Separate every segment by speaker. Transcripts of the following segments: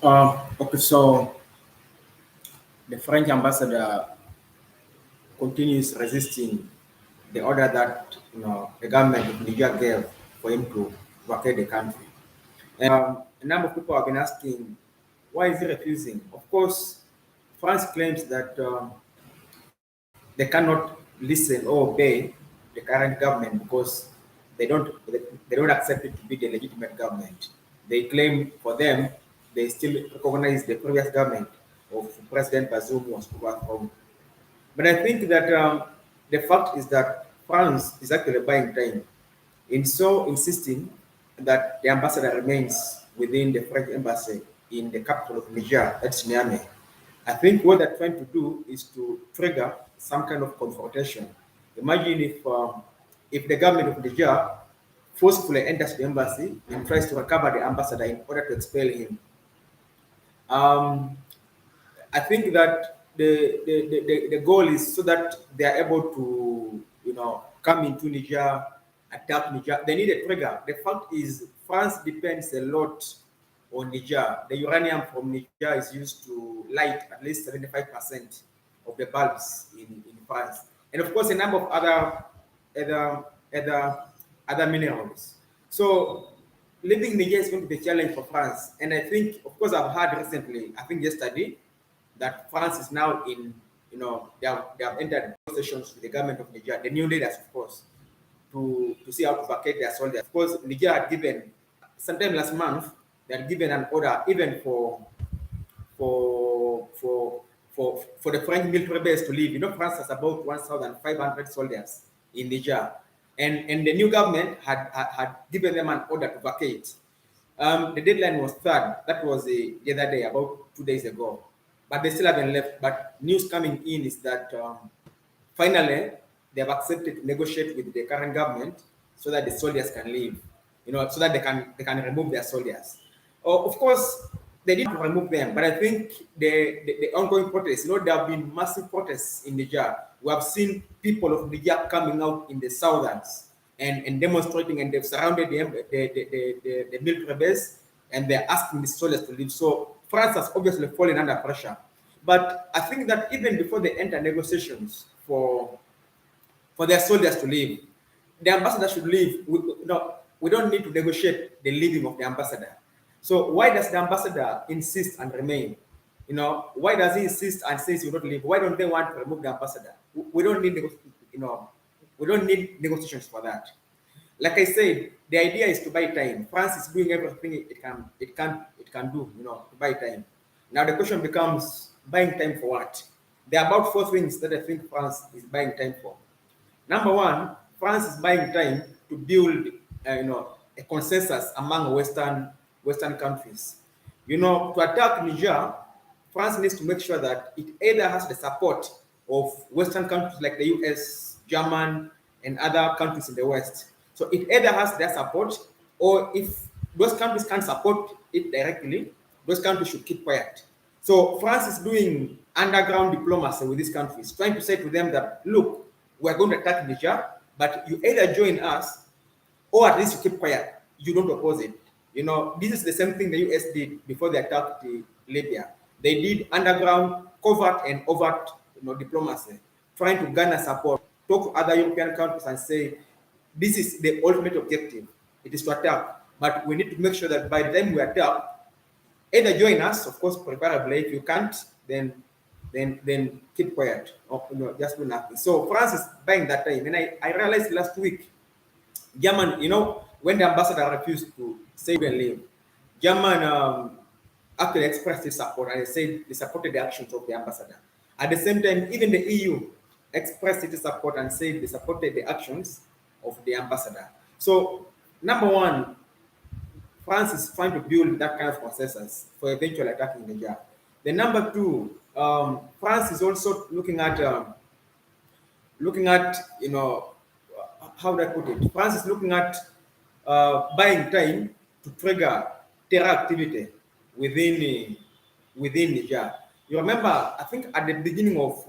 Speaker 1: Okay, so the French ambassador continues resisting the order that the government of Niger gave for him to vacate the country. A number of people have been asking, why is he refusing? Of course, France claims that they cannot listen or obey the current government because they don't accept it to be the legitimate government. They claim for them they still recognize the previous government of President Bazoum was overthrown. But I think that the fact is that France is actually buying time in so insisting that the ambassador remains within the French embassy in the capital of Niger, that's Niamey. I think what they're trying to do is to trigger some kind of confrontation. Imagine if the government of Niger forcefully enters the embassy and tries to recover the ambassador in order to expel him. Um, I think that the goal is so that they are able to, come into Niger, attack Niger. They need a trigger. The fact is, France depends a lot on Niger. The uranium from Niger is used to light at least 75% of the bulbs in France. And of course, a number of other, other, other minerals. So leaving Niger is going to be a challenge for France. And I think, of course, I've heard recently, I think yesterday, that France is now in, they have entered negotiations with the government of Niger, the new leaders, of course, to see how to vacate their soldiers. Of course, Niger had given, sometime last month, they had given an order even for for for the French military base to leave. France has about 1,500 soldiers in Niger, and the new government had given them an order to vacate. The deadline was third. That was the other day, about 2 days ago. But they still haven't left. But news coming in is that finally they have accepted to negotiate with the current government so that the soldiers can leave. So that they can remove their soldiers. Of course, they didn't remove them, but I think the ongoing protests. There have been massive protests in Niger. We have seen people of Niger coming out in the southerns and demonstrating, and they've surrounded the military base, and they're asking the soldiers to leave. So France has obviously fallen under pressure. But I think that even before they enter negotiations for their soldiers to leave, the ambassador should leave. We don't need to negotiate the leaving of the ambassador. So why does the ambassador insist and remain? Why does he insist and says he will not leave? Why don't they want to remove the ambassador? We don't need, we don't need negotiations for that. Like I said, the idea is to buy time. France is doing everything it can do, to buy time. Now the question becomes, buying time for what? There are about four things that I think France is buying time for. Number one, France is buying time to build, a consensus among Western countries. To attack Niger, France needs to make sure that it either has the support of Western countries like the US, German, and other countries in the West. So it either has their support, or if those countries can't support it directly, those countries should keep quiet. So France is doing underground diplomacy with these countries, trying to say to them that, look, we're going to attack Niger, but you either join us or at least you keep quiet. You don't oppose it. This is the same thing the US did before they attacked Libya. They did underground, covert, and overt diplomacy, trying to garner support, talk to other European countries and say, this is the ultimate objective. It is to attack. But we need to make sure that by the time we attack, either join us, of course, preferably. If you can't, then keep quiet or just do nothing. So France is buying that time. And I realized last week, German, when the ambassador refused to say and leave, German actually expressed his support, and they said they supported the actions of the ambassador. At the same time, even the EU expressed its support and said they supported the actions of the ambassador. So, number one, France is trying to build that kind of consensus for eventual attacking Niger. The number two, France is also looking at how do I put it? France is looking at buying time to trigger terror activity within within Niger. You remember, I think at the beginning of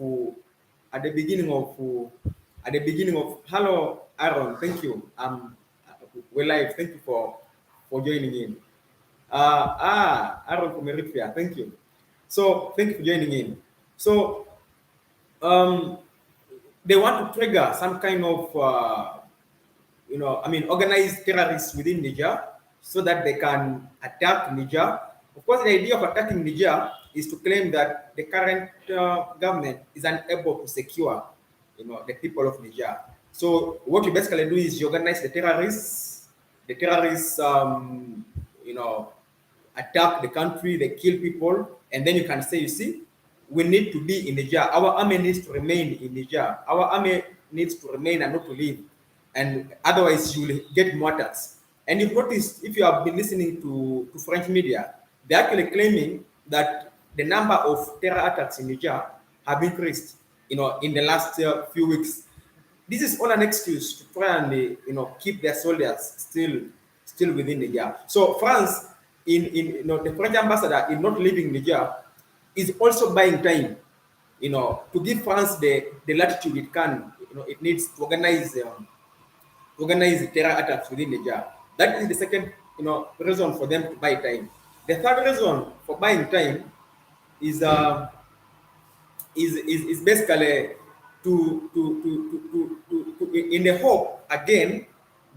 Speaker 1: hello Aaron, thank you. We're live. Thank you for joining in. Aaron from Eritrea, thank you. So thank you for joining in. So um, they want to trigger some kind of organized terrorists within Niger so that they can attack Niger. Of course, the idea of attacking Niger is to claim that the current government is unable to secure, the people of Niger. So what you basically do is you organize the terrorists. The terrorists, attack the country, they kill people, and then you can say, you see, we need to be in Niger. Our army needs to remain in Niger. Our army needs to remain and not to leave. And otherwise, you will get more attacks. And you've noticed, if you have been listening to French media, they're actually claiming that the number of terror attacks in Niger have increased, in the last few weeks. This is all an excuse to try and keep their soldiers still within Niger. So France, in the French ambassador in not leaving Niger, is also buying time, to give France the latitude it can. It needs to organize terror attacks within Niger. That is the second reason for them to buy time. The third reason for buying time is is basically in the hope again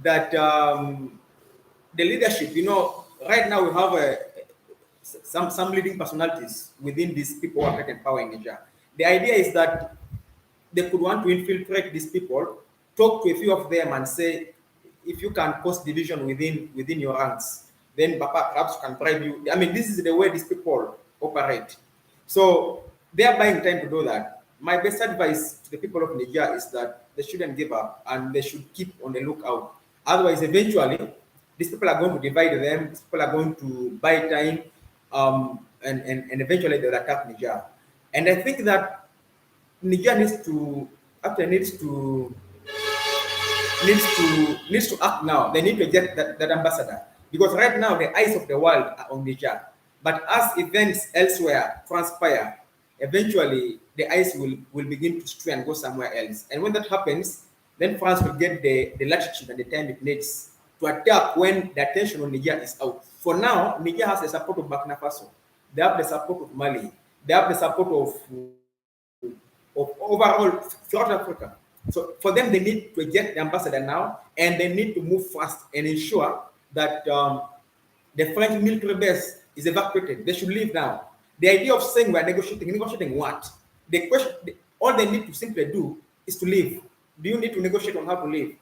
Speaker 1: that the leadership, right now we have some leading personalities within these people who are taking power in Niger. The idea is that they could want to infiltrate these people, talk to a few of them and say, if you can cause division within your ranks, then perhaps can bribe you. I mean, this is the way these people operate. So they are buying time to do that. My best advice to the people of Niger is that they shouldn't give up and they should keep on the lookout. Otherwise, eventually, these people are going to divide them. These people are going to buy time, and eventually they'll attack Niger. And I think that Niger needs to act now. They need to get that ambassador, because right now the eyes of the world are on Niger. But as events elsewhere transpire, eventually the eyes will begin to stray and go somewhere else. And when that happens, then France will get the latitude and the time it needs to attack when the attention on Niger is out. For now, Niger has the support of Burkina Faso. They have the support of Mali. They have the support of overall throughout Africa. So for them, they need to eject the ambassador now, and they need to move fast and ensure that the French military base is evacuated. They should leave now. The idea of saying we're negotiating what? The question, all they need to simply do is to leave. Do you need to negotiate on how to leave?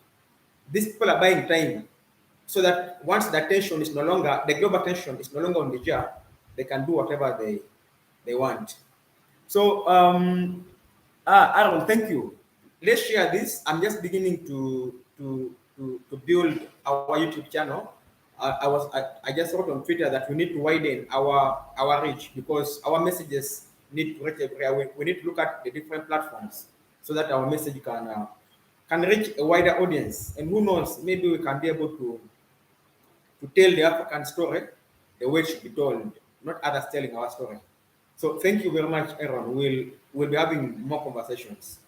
Speaker 1: These people are buying time so that once the attention is no longer, the global attention is no longer on Niger, they can do whatever they want. So, Aaron, thank you. Let's share this. I'm just beginning to build our YouTube channel. I just wrote on Twitter that we need to widen our reach, because our messages need to reach everywhere. We need to look at the different platforms so that our message can reach a wider audience. And who knows, maybe we can be able to tell the African story the way it should be told, not others telling our story. So thank you very much, Aaron. We'll be having more conversations.